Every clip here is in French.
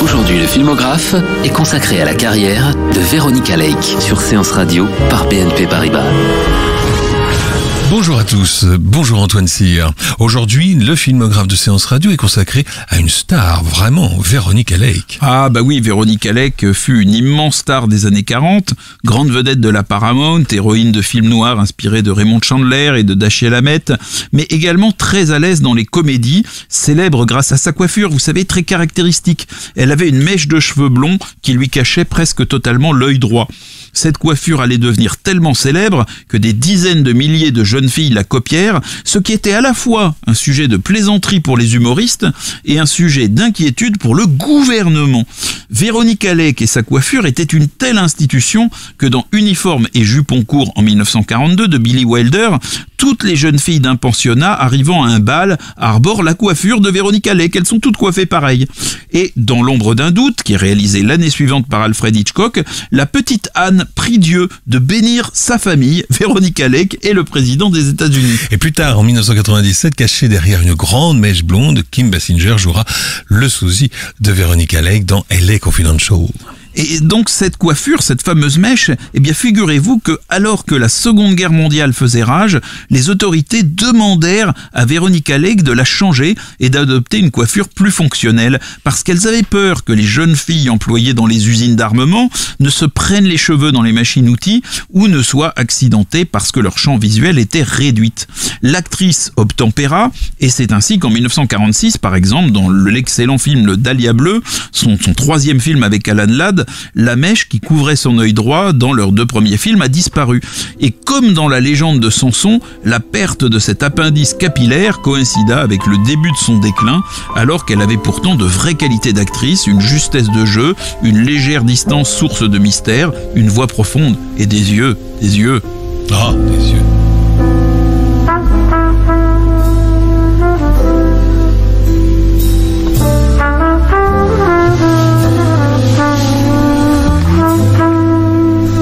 Aujourd'hui, le filmographe est consacré à la carrière de Veronica Lake sur Séance Radio par BNP Paribas. Bonjour à tous, bonjour Antoine Cyr. Aujourd'hui, le filmographe de Séance Radio est consacré à une star, vraiment, Veronica Lake. Ah bah oui, Veronica Lake fut une immense star des années 40, grande vedette de la Paramount, héroïne de films noirs inspirés de Raymond Chandler et de Dashiell Hammett, mais également très à l'aise dans les comédies, célèbre grâce à sa coiffure, vous savez, très caractéristique. Elle avait une mèche de cheveux blonds qui lui cachait presque totalement l'œil droit. Cette coiffure allait devenir tellement célèbre que des dizaines de milliers de jeunes filles la copièrent, ce qui était à la fois un sujet de plaisanterie pour les humoristes et un sujet d'inquiétude pour le gouvernement. Veronica Lake et sa coiffure étaient une telle institution que dans Uniforme et jupon court en 1942 de Billy Wilder, toutes les jeunes filles d'un pensionnat arrivant à un bal arborent la coiffure de Veronica Lake. Elles sont toutes coiffées pareil. Et dans L'ombre d'un doute, qui est réalisé l'année suivante par Alfred Hitchcock, la petite Anne prie Dieu de bénir sa famille, Veronica Lake et le président des États-Unis. Et plus tard, en 1997, caché derrière une grande mèche blonde, Kim Basinger jouera le sosie de Veronica Lake dans LA Confidential. Et donc cette coiffure, cette fameuse mèche, eh bien figurez-vous que alors que la Seconde Guerre mondiale faisait rage, les autorités demandèrent à Veronica Lake de la changer et d'adopter une coiffure plus fonctionnelle, parce qu'elles avaient peur que les jeunes filles employées dans les usines d'armement ne se prennent les cheveux dans les machines-outils ou ne soient accidentées parce que leur champ visuel était réduit. L'actrice obtempéra, et c'est ainsi qu'en 1946, par exemple, dans l'excellent film Le Dahlia bleu, son troisième film avec Alan Ladd, la mèche qui couvrait son œil droit dans leurs deux premiers films a disparu. Et comme dans la légende de Samson, la perte de cet appendice capillaire coïncida avec le début de son déclin, alors qu'elle avait pourtant de vraies qualités d'actrice, une justesse de jeu, une légère distance source de mystère, une voix profonde et des yeux. Ah, des yeux.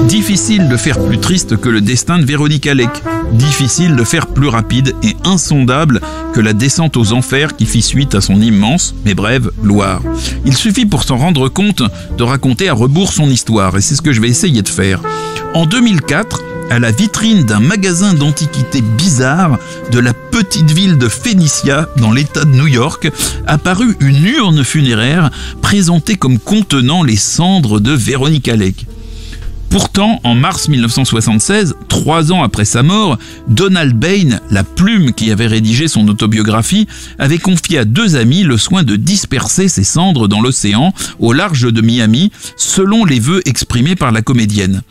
Difficile de faire plus triste que le destin de Veronica Lake. Difficile de faire plus rapide et insondable que la descente aux enfers qui fit suite à son immense, mais brève, gloire. Il suffit pour s'en rendre compte de raconter à rebours son histoire, et c'est ce que je vais essayer de faire. En 2004, à la vitrine d'un magasin d'antiquités bizarre de la petite ville de Phénicia, dans l'État de New York, apparut une urne funéraire présentée comme contenant les cendres de Veronica Lake. Pourtant, en mars 1976, 3 ans après sa mort, Donald Bain, la plume qui avait rédigé son autobiographie, avait confié à 2 amis le soin de disperser ses cendres dans l'océan, au large de Miami, selon les vœux exprimés par la comédienne.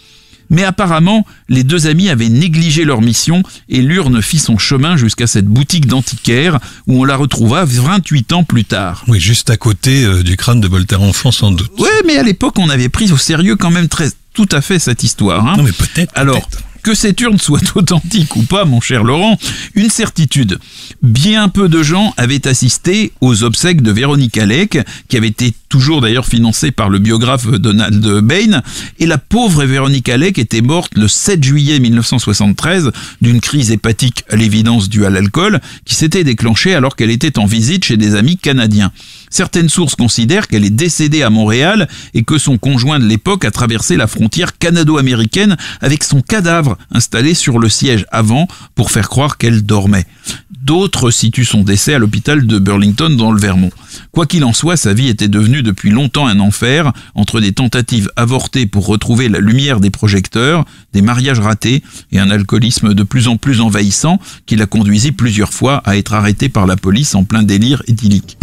Mais apparemment, les 2 amis avaient négligé leur mission et l'urne fit son chemin jusqu'à cette boutique d'antiquaires où on la retrouva 28 ans plus tard. Oui, juste à côté du crâne de Voltaire enfant sans doute. Ouais, mais à l'époque, on avait pris au sérieux quand même tout à fait cette histoire. Hein. Non mais peut-être. Alors, que cette urne soit authentique ou pas, mon cher Laurent, une certitude. Bien peu de gens avaient assisté aux obsèques de Veronica Lake, qui avait été toujours d'ailleurs financé par le biographe Donald Bain, et la pauvre Veronica Lake était morte le 7 juillet 1973 d'une crise hépatique à l'évidence due à l'alcool, qui s'était déclenchée alors qu'elle était en visite chez des amis canadiens. Certaines sources considèrent qu'elle est décédée à Montréal et que son conjoint de l'époque a traversé la frontière canado-américaine avec son cadavre installé sur le siège avant pour faire croire qu'elle dormait. D'autres situent son décès à l'hôpital de Burlington dans le Vermont. Quoi qu'il en soit, sa vie était devenue depuis longtemps un enfer, entre des tentatives avortées pour retrouver la lumière des projecteurs, des mariages ratés et un alcoolisme de plus en plus envahissant qui la conduisit plusieurs fois à être arrêtée par la police en plein délire idyllique.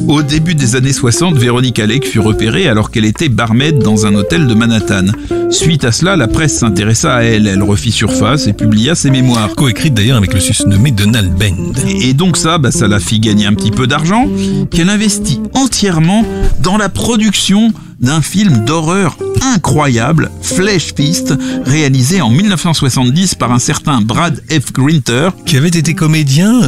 Au début des années 60, Veronica Lake fut repérée alors qu'elle était barmaid dans un hôtel de Manhattan. Suite à cela, la presse s'intéressa à elle. Elle refit surface et publia ses mémoires. Coécrite d'ailleurs avec le susnommé Donald Bain. Et donc ça la fit gagner un petit peu d'argent qu'elle investit entièrement dans la production d'un film d'horreur incroyable, Flesh Feast, réalisé en 1970 par un certain Brad F. Grinter. Qui avait été comédien,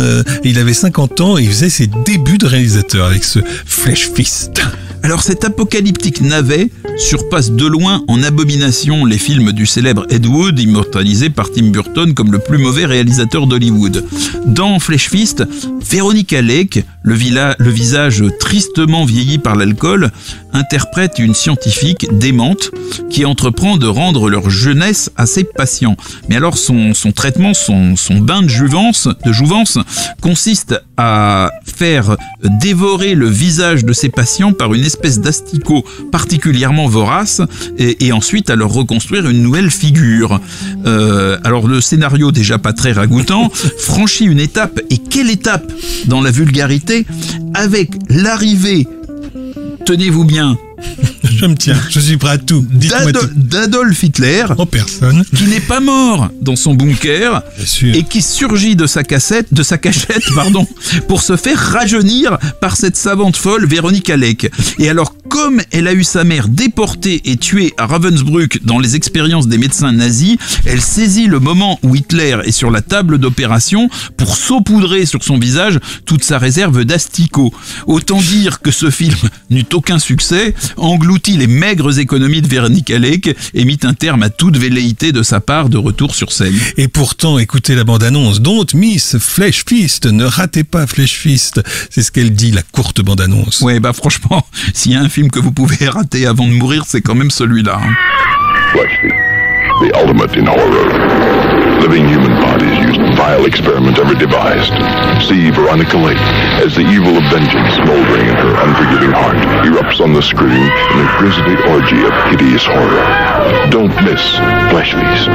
il avait 50 ans et il faisait ses débuts de réalisateur avec ce Flesh Feast. Alors cet apocalyptique navet surpasse de loin en abomination les films du célèbre Ed Wood, immortalisé par Tim Burton comme le plus mauvais réalisateur d'Hollywood. Dans Flesh Fist, Veronica Lake, le visage tristement vieilli par l'alcool, interprète une scientifique démente qui entreprend de rendre leur jeunesse à ses patients. Mais alors son traitement, son bain de jouvence consiste à faire dévorer le visage de ses patients par une espèce d'asticot particulièrement vorace et ensuite à leur reconstruire une nouvelle figure. Alors le scénario, déjà pas très ragoûtant, franchit une étape, et quelle étape dans la vulgarité, avec l'arrivée, tenez-vous bien, Je me tiens, je suis prêt à tout. Dites-moi tout. d'Adolf Hitler, En personne. qui n'est pas mort dans son bunker Bien sûr. et qui surgit de sa cachette, pour se faire rajeunir par cette savante folle Veronica Lake. Et alors, comme elle a eu sa mère déportée et tuée à Ravensbrück dans les expériences des médecins nazis, elle saisit le moment où Hitler est sur la table d'opération pour saupoudrer sur son visage toute sa réserve d'asticots. Autant dire que ce film n'eut aucun succès, engloutit les maigres économies de Veronica Lake et mit un terme à toute velléité de sa part de retour sur scène. Et pourtant, écoutez la bande-annonce. Don't miss Flesh Fist. Ne ratez pas Flesh Fist. C'est ce qu'elle dit, la courte bande-annonce. Ouais, bah franchement, s'il y a un film que vous pouvez rater avant de mourir, c'est quand même celui-là. Flesh Feast, the ultimate in horror. Living human bodies used in vile experiment ever devised. See Veronica Lake as the evil of vengeance smoldering in her unforgiving heart erupts on the screen in a grisly orgy of hideous horror. Don't miss Flesh Feast.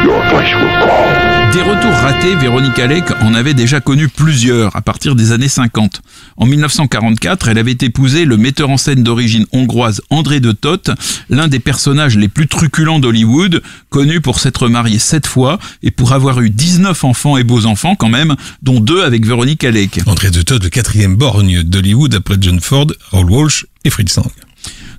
Your flesh will crawl. Des retours ratés, Veronica Lake en avait déjà connu plusieurs à partir des années 50. En 1944, elle avait épousé le metteur en scène d'origine hongroise André de Toth, l'un des personnages les plus truculents d'Hollywood, connu pour s'être marié 7 fois et pour avoir eu 19 enfants et beaux enfants quand même, dont 2 avec Veronica Lake. André de Toth, le 4e borgne d'Hollywood après John Ford, Raoul Walsh et Fritz Lang.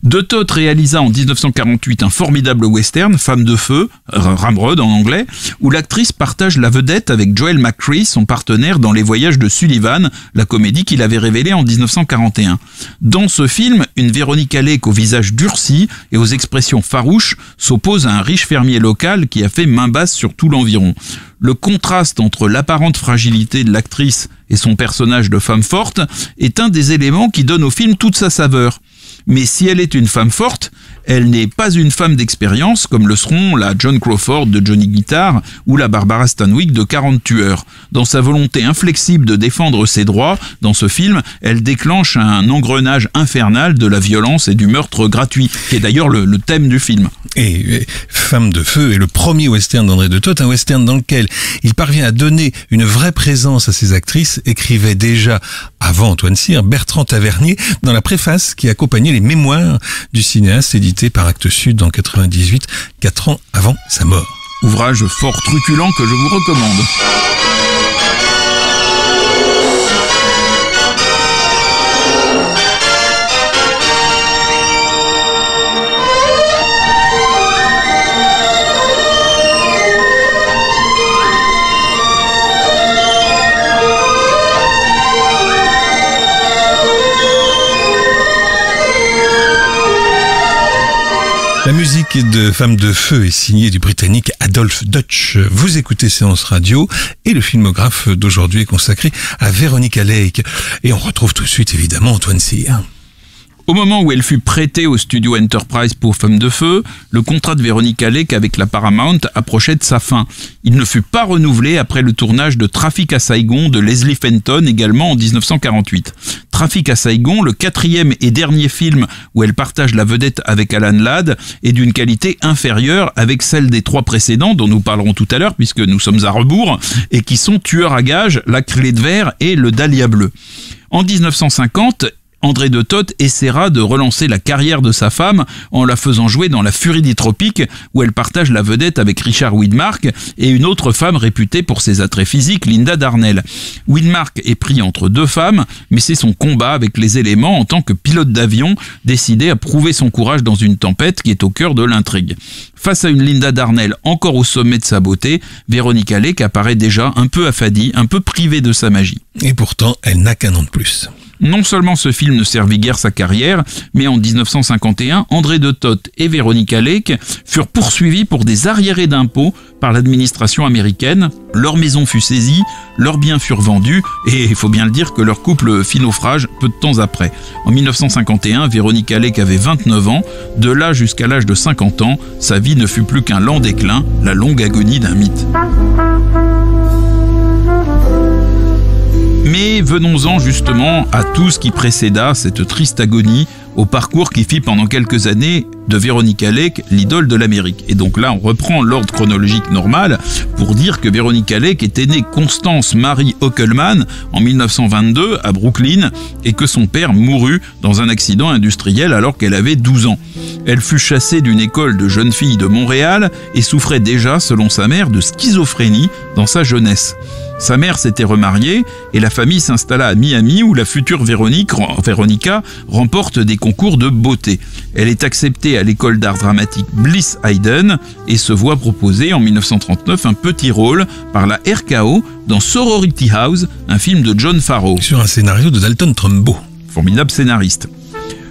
De Toth réalisa en 1948 un formidable western, Femme de feu, Ramrod en anglais, où l'actrice partage la vedette avec Joel McCrea, son partenaire dans Les Voyages de Sullivan, la comédie qu'il avait révélée en 1941. Dans ce film, une Veronica Lake au visage durci et aux expressions farouches s'oppose à un riche fermier local qui a fait main basse sur tout l'environ. Le contraste entre l'apparente fragilité de l'actrice et son personnage de femme forte est un des éléments qui donne au film toute sa saveur. Mais si elle est une femme forte, elle n'est pas une femme d'expérience comme le seront la Joan Crawford de Johnny Guitar ou la Barbara Stanwyck de 40 tueurs. Dans sa volonté inflexible de défendre ses droits, dans ce film, elle déclenche un engrenage infernal de la violence et du meurtre gratuit, qui est d'ailleurs le thème du film. Et Femme de feu est le premier western d'André de Toth, un western dans lequel il parvient à donner une vraie présence à ses actrices, écrivait déjà, avant Antoine Cyr, Bertrand Tavernier, dans la préface qui accompagnait les mémoires du cinéaste édité par Actes Sud en 98, 4 ans avant sa mort. Ouvrage fort truculent que je vous recommande. La musique de Femme de feu est signée du Britannique Adolphe Dutch. Vous écoutez Séance Radio et le filmographe d'aujourd'hui est consacré à Veronica Lake. Et on retrouve tout de suite évidemment Antoine Cyr. Au moment où elle fut prêtée au studio Enterprise pour Femme de feu, le contrat de Veronica Lake avec la Paramount approchait de sa fin. Il ne fut pas renouvelé après le tournage de Trafic à Saigon de Leslie Fenton, également en 1948. Trafic à Saigon, le 4e et dernier film où elle partage la vedette avec Alan Ladd, est d'une qualité inférieure avec celle des 3 précédents, dont nous parlerons tout à l'heure puisque nous sommes à rebours, et qui sont Tueur à gages, La clé de verre et Le dahlia bleu. En 1950, André de Toth essaiera de relancer la carrière de sa femme en la faisant jouer dans La Furie des Tropiques, où elle partage la vedette avec Richard Widmark et une autre femme réputée pour ses attraits physiques, Linda Darnell. Widmark est pris entre 2 femmes, mais c'est son combat avec les éléments en tant que pilote d'avion, décidé à prouver son courage dans une tempête qui est au cœur de l'intrigue. Face à une Linda Darnell encore au sommet de sa beauté, Veronica Lake apparaît déjà un peu affadie, un peu privée de sa magie. Et pourtant, elle n'a qu'un an de plus. Non seulement ce film ne servit guère sa carrière, mais en 1951, André de Toth et Veronica Lake furent poursuivis pour des arriérés d'impôts par l'administration américaine. Leur maison fut saisie, leurs biens furent vendus et il faut bien le dire que leur couple fit naufrage peu de temps après. En 1951, Veronica Lake avait 29 ans. De là jusqu'à l'âge de 50 ans, sa vie ne fut plus qu'un lent déclin, la longue agonie d'un mythe. Mais venons-en justement à tout ce qui précéda cette triste agonie, au parcours qui fit pendant quelques années de Veronica Lake l'idole de l'Amérique. Et donc là, on reprend l'ordre chronologique normal pour dire que Veronica Lake était née Constance Marie Hockelman en 1922 à Brooklyn et que son père mourut dans un accident industriel alors qu'elle avait 12 ans. Elle fut chassée d'une école de jeunes filles de Montréal et souffrait déjà, selon sa mère, de schizophrénie dans sa jeunesse. Sa mère s'était remariée et la famille s'installa à Miami où la future Veronica remporte des concours de beauté. Elle est acceptée à l'école d'art dramatique Bliss Hayden et se voit proposer en 1939 un petit rôle par la RKO dans Sorority House, un film de John Farrow. Sur un scénario de Dalton Trumbo. Formidable scénariste.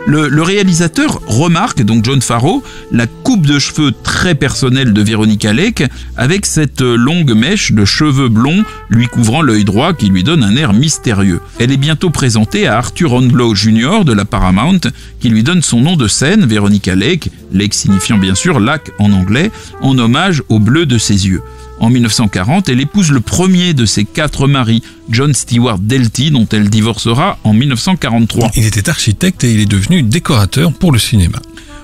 Le réalisateur remarque, donc John Farrow, la coupe de cheveux très personnelle de Veronica Lake avec cette longue mèche de cheveux blonds lui couvrant l'œil droit qui lui donne un air mystérieux. Elle est bientôt présentée à Arthur Hornblow Jr. de la Paramount qui lui donne son nom de scène, Veronica Lake, Lake signifiant bien sûr lac en anglais, en hommage au bleu de ses yeux. En 1940, elle épouse le premier de ses 4 maris, John Stewart Delty, dont elle divorcera en 1943. Il était architecte et il est devenu décorateur pour le cinéma.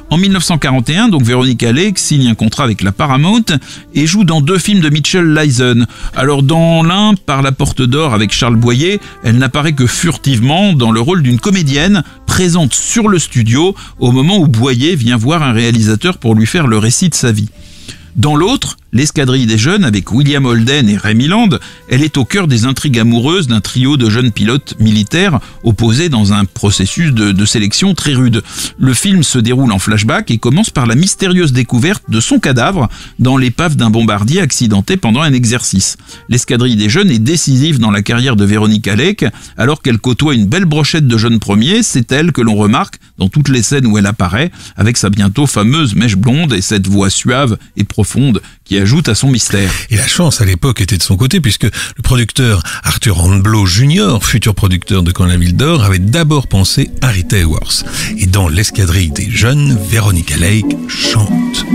En 1941, donc Veronica Lake signe un contrat avec la Paramount et joue dans 2 films de Mitchell Leisen. Alors dans l'un, Par la porte d'or avec Charles Boyer, elle n'apparaît que furtivement dans le rôle d'une comédienne présente sur le studio au moment où Boyer vient voir un réalisateur pour lui faire le récit de sa vie. Dans l'autre, L'Escadrille des jeunes avec William Holden et Ray Milland, elle est au cœur des intrigues amoureuses d'un trio de jeunes pilotes militaires opposés dans un processus de sélection très rude. Le film se déroule en flashback et commence par la mystérieuse découverte de son cadavre dans l'épave d'un bombardier accidenté pendant un exercice. L'Escadrille des jeunes est décisive dans la carrière de Veronica Lake. Alors qu'elle côtoie une belle brochette de jeunes premiers, c'est elle que l'on remarque dans toutes les scènes où elle apparaît, avec sa bientôt fameuse mèche blonde et cette voix suave et profonde qui ajoute à son mystère. Et la chance à l'époque était de son côté puisque le producteur Arthur Hornblow Jr., futur producteur de Quand la ville dort, avait d'abord pensé à Rita Hayworth. Et dans L'Escadrille des jeunes, Veronica Lake chante.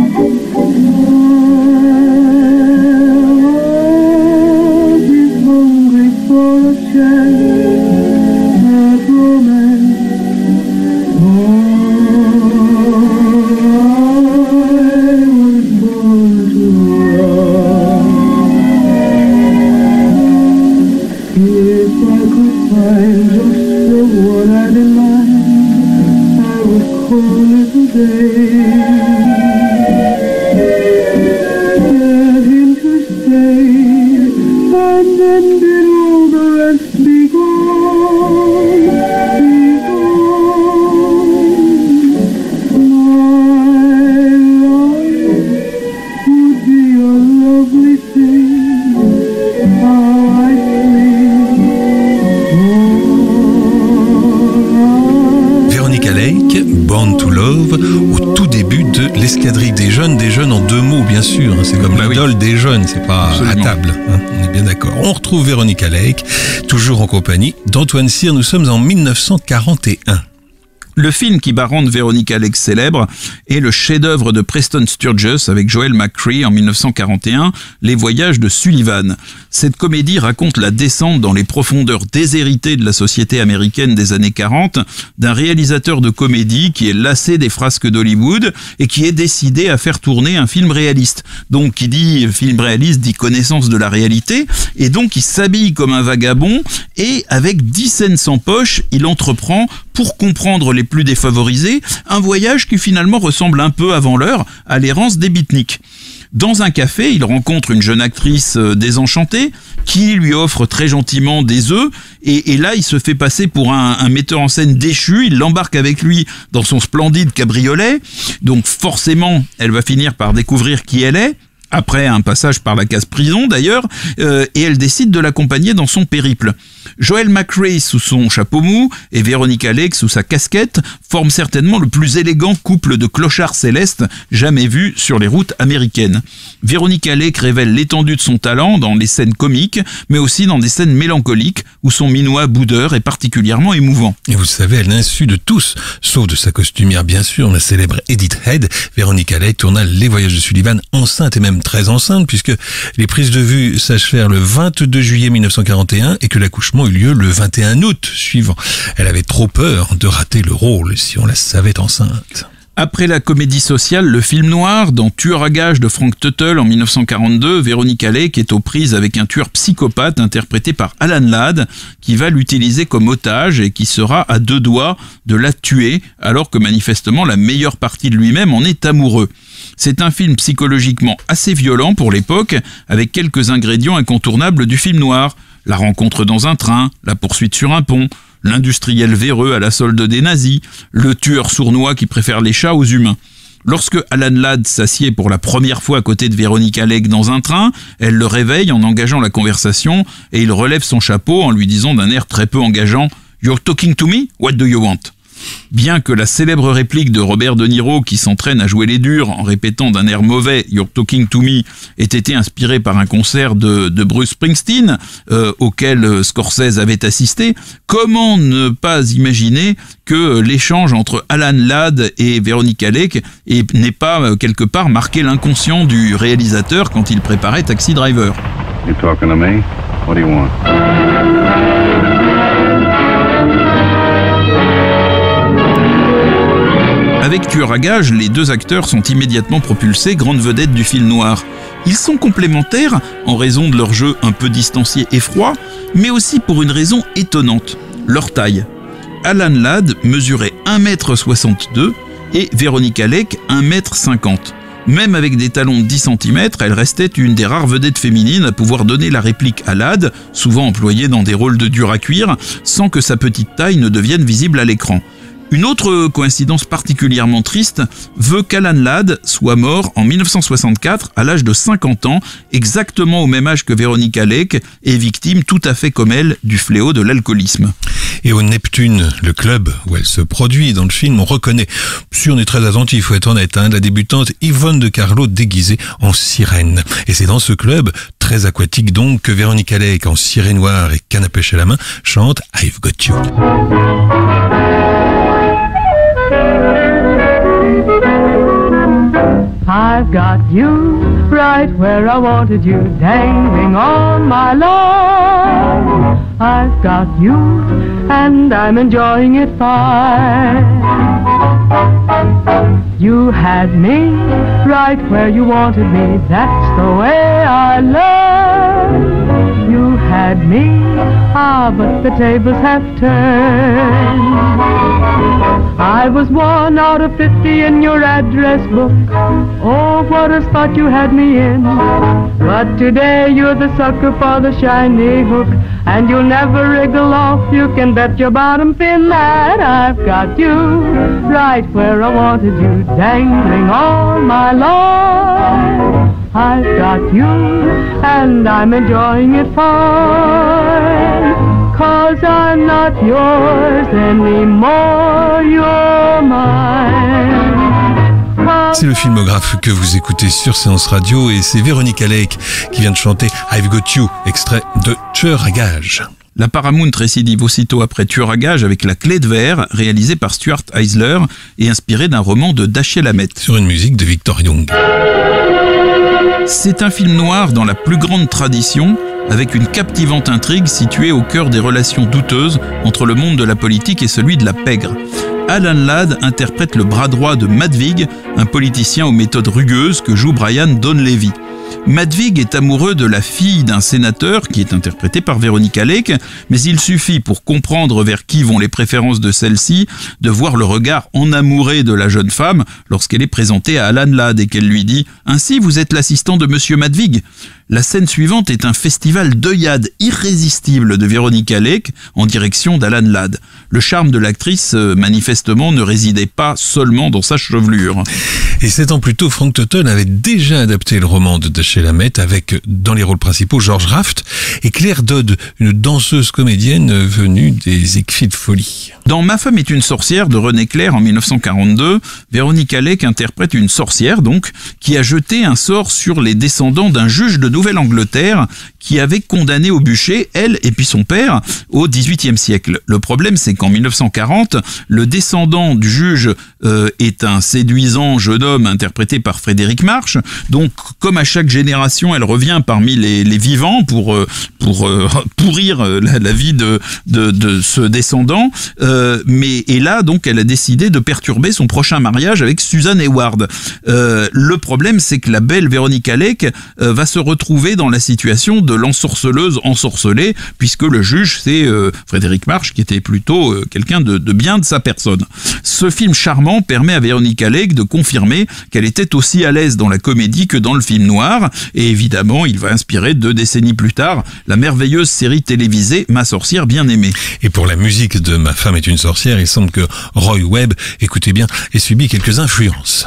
Born to Love, au tout début de L'Escadrille des jeunes en 2 mots bien sûr, c'est comme l'idole des jeunes, c'est pas absolument à table, on est bien d'accord. On retrouve Veronica Lake, toujours en compagnie d'Antoine Cyr, nous sommes en 1941. Le film qui va rendre Veronica Lake célèbre est le chef-d'œuvre de Preston Sturges avec Joel McCrea en 1941, Les Voyages de Sullivan. Cette comédie raconte la descente dans les profondeurs déshéritées de la société américaine des années 40 d'un réalisateur de comédie qui est lassé des frasques d'Hollywood et qui est décidé à faire tourner un film réaliste. Donc qui dit film réaliste dit connaissance de la réalité et donc il s'habille comme un vagabond et avec 10 cents sans poche, il entreprend pour comprendre les plus défavorisés, un voyage qui finalement ressemble un peu avant l'heure à l'errance des beatniks. Dans un café, il rencontre une jeune actrice désenchantée qui lui offre très gentiment des œufs et là il se fait passer pour un metteur en scène déchu, il l'embarque avec lui dans son splendide cabriolet, donc forcément elle va finir par découvrir qui elle est. Après un passage par la case prison d'ailleurs, et elle décide de l'accompagner dans son périple. Joel McCrea sous son chapeau mou et Veronica Lake sous sa casquette forment certainement le plus élégant couple de clochards célestes jamais vu sur les routes américaines. Veronica Lake révèle l'étendue de son talent dans les scènes comiques, mais aussi dans des scènes mélancoliques où son minois boudeur est particulièrement émouvant. Et vous savez, à l'insu de tous, sauf de sa costumière bien sûr, la célèbre Edith Head, Veronica Lake tourna Les Voyages de Sullivan enceinte et même très enceinte, puisque les prises de vue s'achevèrent le 22 juillet 1941 et que l'accouchement eut lieu le 21 août suivant. Elle avait trop peur de rater le rôle si on la savait enceinte. Après la comédie sociale, le film noir, dans Tueur à gages de Frank Tuttle en 1942, Veronica Lake est aux prises avec un tueur psychopathe interprété par Alan Ladd, qui va l'utiliser comme otage et qui sera à deux doigts de la tuer, alors que manifestement la meilleure partie de lui-même en est amoureux. C'est un film psychologiquement assez violent pour l'époque, avec quelques ingrédients incontournables du film noir. La rencontre dans un train, la poursuite sur un pont, l'industriel véreux à la solde des nazis, le tueur sournois qui préfère les chats aux humains. Lorsque Alan Ladd s'assied pour la première fois à côté de Veronica Lake dans un train, elle le réveille en engageant la conversation et il relève son chapeau en lui disant d'un air très peu engageant « You're talking to me? What do you want ?» Bien que la célèbre réplique de Robert De Niro qui s'entraîne à jouer les durs en répétant d'un air mauvais « You're talking to me » ait été inspirée par un concert de Bruce Springsteen auquel Scorsese avait assisté, comment ne pas imaginer que l'échange entre Alan Ladd et Veronica Lake n'ait pas quelque part marqué l'inconscient du réalisateur quand il préparait Taxi Driver. You talking to me? What do you want? Avec Tueur à gages, les deux acteurs sont immédiatement propulsés grandes vedettes du film noir. Ils sont complémentaires en raison de leur jeu un peu distancié et froid, mais aussi pour une raison étonnante, leur taille. Alan Ladd mesurait 1m62 et Veronica Lake 1m50. Même avec des talons de 10 cm, elle restait une des rares vedettes féminines à pouvoir donner la réplique à Ladd, souvent employée dans des rôles de dur à cuire, sans que sa petite taille ne devienne visible à l'écran. Une autre coïncidence particulièrement triste veut qu'Alan Ladd soit mort en 1964 à l'âge de 50 ans, exactement au même âge que Veronica Lake, et victime tout à fait comme elle du fléau de l'alcoolisme. Et au Neptune, le club où elle se produit dans le film, on reconnaît, si on est très attentif, faut être honnête, la débutante Yvonne de Carlo déguisée en sirène. Et c'est dans ce club, très aquatique donc, que Veronica Lake, en ciré noire et canne à pêche à la main, chante I've Got You. I've got you right where I wanted you, dangling on my lawn. I've got you and I'm enjoying it fine. You had me right where you wanted me, that's the way I love. You had me, but the tables have turned. I was 1 out of 50 in your address book. Oh, what a spot you had me in. But today you're the sucker for the shiny hook, and you'll never wriggle off. You can bet your bottom fin that I've got you right where I wanted you, dangling on my lawn. I've got you and I'm enjoying it fine, 'cause I'm not yours anymore, you're mine. C'est le filmographe que vous écoutez sur Séance Radio et c'est Veronica Lake qui vient de chanter I've Got You, extrait de Tueur à gages. La Paramount récidive aussitôt après Tueur à gages avec La Clé de verre, réalisé par Stuart Eisler et inspiré d'un roman de Dashiell Hammett. Sur une musique de Victor Young. C'est un film noir dans la plus grande tradition, avec une captivante intrigue située au cœur des relations douteuses entre le monde de la politique et celui de la pègre. Alan Ladd interprète le bras droit de Madvig, un politicien aux méthodes rugueuses que joue Brian Donlevy. Madvig est amoureux de la fille d'un sénateur qui est interprétée par Veronica Lake, mais il suffit pour comprendre vers qui vont les préférences de celle-ci de voir le regard enamouré de la jeune femme lorsqu'elle est présentée à Alan Ladd et qu'elle lui dit « Ainsi, vous êtes l'assistant de Monsieur Madvig ?» La scène suivante est un festival d'œillades irrésistible de Veronica Lake en direction d'Alan Ladd. Le charme de l'actrice, manifestement, ne résidait pas seulement dans sa chevelure. Et 7 ans plus tôt, Frank Tuttle avait déjà adapté le roman de Dashiell Hammett avec, dans les rôles principaux, George Raft et Claire Dodd, une danseuse comédienne venue des Écrits de folie. Dans Ma femme est une sorcière de René Clair en 1942, Véronique Alec interprète une sorcière donc qui a jeté un sort sur les descendants d'un juge de Nouvelle-Angleterre qui avait condamné au bûcher, elle et puis son père, au XVIIIe siècle. Le problème, c'est qu'en 1940, le descendant du juge est un séduisant jeune homme interprété par Frédéric March. Donc, comme à chaque génération, elle revient parmi les vivants pour pourrir la vie de ce descendant. Et là, donc, elle a décidé de perturber son prochain mariage avec Susan Hayward. Le problème, c'est que la belle Véronique Alec va se retrouver dans la situation de l'ensorceleuse ensorcelée, puisque le juge, c'est Frédéric March, qui était plutôt quelqu'un de bien de sa personne. Ce film charmant permet à Véronique Alec de confirmer qu'elle était aussi à l'aise dans la comédie que dans le film noir, et évidemment, il va inspirer 2 décennies plus tard la merveilleuse série télévisée Ma sorcière bien-aimée. Et pour la musique de Ma femme est une sorcière, il semble que Roy Webb, écoutez bien, ait subi quelques influences.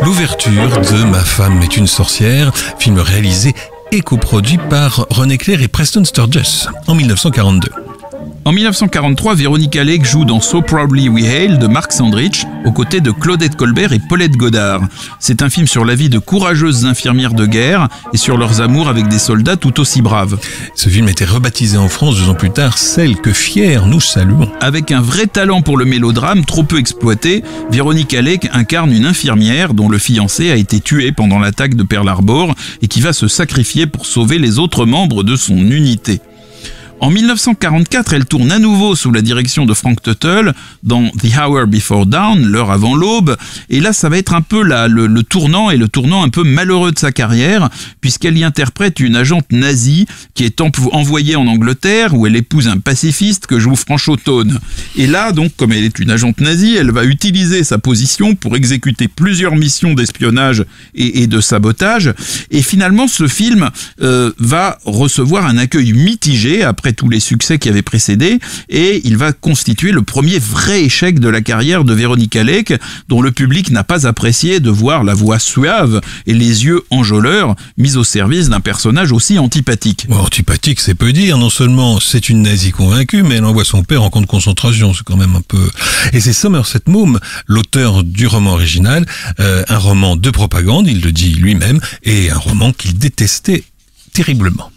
L'ouverture de Ma femme est une sorcière, film réalisé et coproduit par René Clair et Preston Sturges en 1942. En 1943, Véronique Alec joue dans So Proudly We Hail de Mark Sandrich, aux côtés de Claudette Colbert et Paulette Goddard. C'est un film sur la vie de courageuses infirmières de guerre et sur leurs amours avec des soldats tout aussi braves. Ce film était rebaptisé en France 2 ans plus tard, Celle que fiers nous saluons. Avec un vrai talent pour le mélodrame, trop peu exploité, Véronique Alec incarne une infirmière dont le fiancé a été tué pendant l'attaque de Pearl Harbor et qui va se sacrifier pour sauver les autres membres de son unité. En 1944, elle tourne à nouveau sous la direction de Frank Tuttle dans The Hour Before Dawn, l'heure avant l'aube. Et là, ça va être un peu le tournant un peu malheureux de sa carrière, puisqu'elle y interprète une agente nazie qui est envoyée en Angleterre, où elle épouse un pacifiste que joue Franch O'Tone. Et là, donc, comme elle est une agente nazie, elle va utiliser sa position pour exécuter plusieurs missions d'espionnage et de sabotage. Et finalement, ce film va recevoir un accueil mitigé après tous les succès qui avaient précédé, et il va constituer le premier vrai échec de la carrière de Véronique Alec, dont le public n'a pas apprécié de voir la voix suave et les yeux enjôleurs mis au service d'un personnage aussi antipathique. Bon, antipathique, c'est peu dire. Non seulement c'est une nazie convaincue, mais elle envoie son père en camp de concentration. C'est quand même un peu... Et c'est Somerset Maugham, l'auteur du roman original, un roman de propagande, il le dit lui-même, et un roman qu'il détestait terriblement.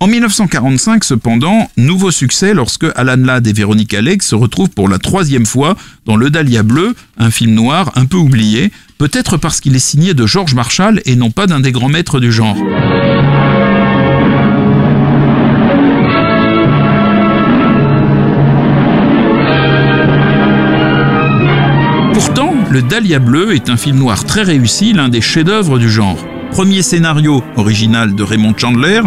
En 1945, cependant, nouveau succès lorsque Alan Ladd et Véronique Alec se retrouvent pour la 3e fois dans Le Dahlia bleu, un film noir un peu oublié, peut-être parce qu'il est signé de George Marshall et non pas d'un des grands maîtres du genre. Pourtant, Le Dahlia bleu est un film noir très réussi, l'un des chefs-d'œuvre du genre. Premier scénario original de Raymond Chandler,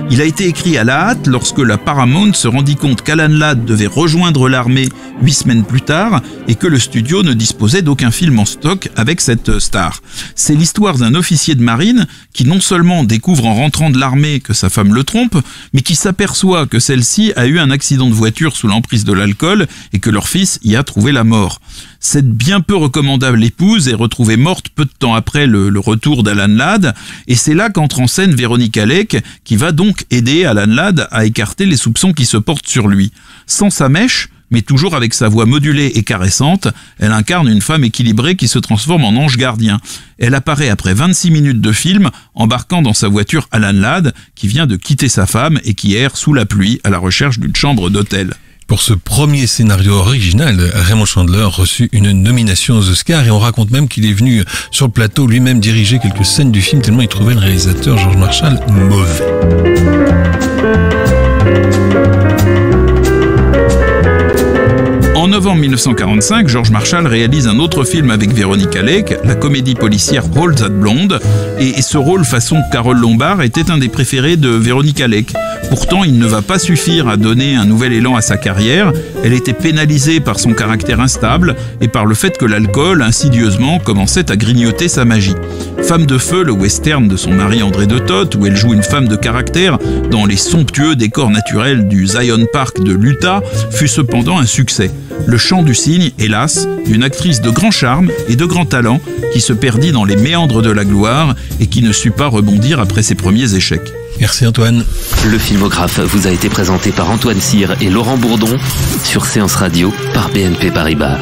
il a été écrit à la hâte lorsque la Paramount se rendit compte qu'Alan Ladd devait rejoindre l'armée 8 semaines plus tard et que le studio ne disposait d'aucun film en stock avec cette star. C'est l'histoire d'un officier de marine qui non seulement découvre en rentrant de l'armée que sa femme le trompe, mais qui s'aperçoit que celle-ci a eu un accident de voiture sous l'emprise de l'alcool et que leur fils y a trouvé la mort. Cette bien peu recommandable épouse est retrouvée morte peu de temps après le retour d'Alan Ladd, et c'est là qu'entre en scène Véronique Alec, qui va donc aider Alan Ladd à écarter les soupçons qui se portent sur lui. Sans sa mèche, mais toujours avec sa voix modulée et caressante, elle incarne une femme équilibrée qui se transforme en ange gardien. Elle apparaît après 26 minutes de film, embarquant dans sa voiture Alan Ladd, qui vient de quitter sa femme et qui erre sous la pluie à la recherche d'une chambre d'hôtel. Pour ce premier scénario original, Raymond Chandler reçut une nomination aux Oscars et on raconte même qu'il est venu sur le plateau lui-même diriger quelques scènes du film tellement il trouvait le réalisateur George Marshall mauvais. 1945, George Marshall réalise un autre film avec Veronica Lake, la comédie policière Hold That Blonde, et ce rôle façon Carole Lombard était un des préférés de Veronica Lake. Pourtant, il ne va pas suffire à donner un nouvel élan à sa carrière. Elle était pénalisée par son caractère instable et par le fait que l'alcool, insidieusement, commençait à grignoter sa magie. Femme de feu, le western de son mari André de Toth, où elle joue une femme de caractère dans les somptueux décors naturels du Zion Park de l'Utah, fut cependant un succès. Le chant du cygne, hélas, d'une actrice de grand charme et de grand talent qui se perdit dans les méandres de la gloire et qui ne sut pas rebondir après ses premiers échecs. Merci Antoine. Le filmographe vous a été présenté par Antoine Cyr et Laurent Bourdon sur Séance Radio par BNP Paribas.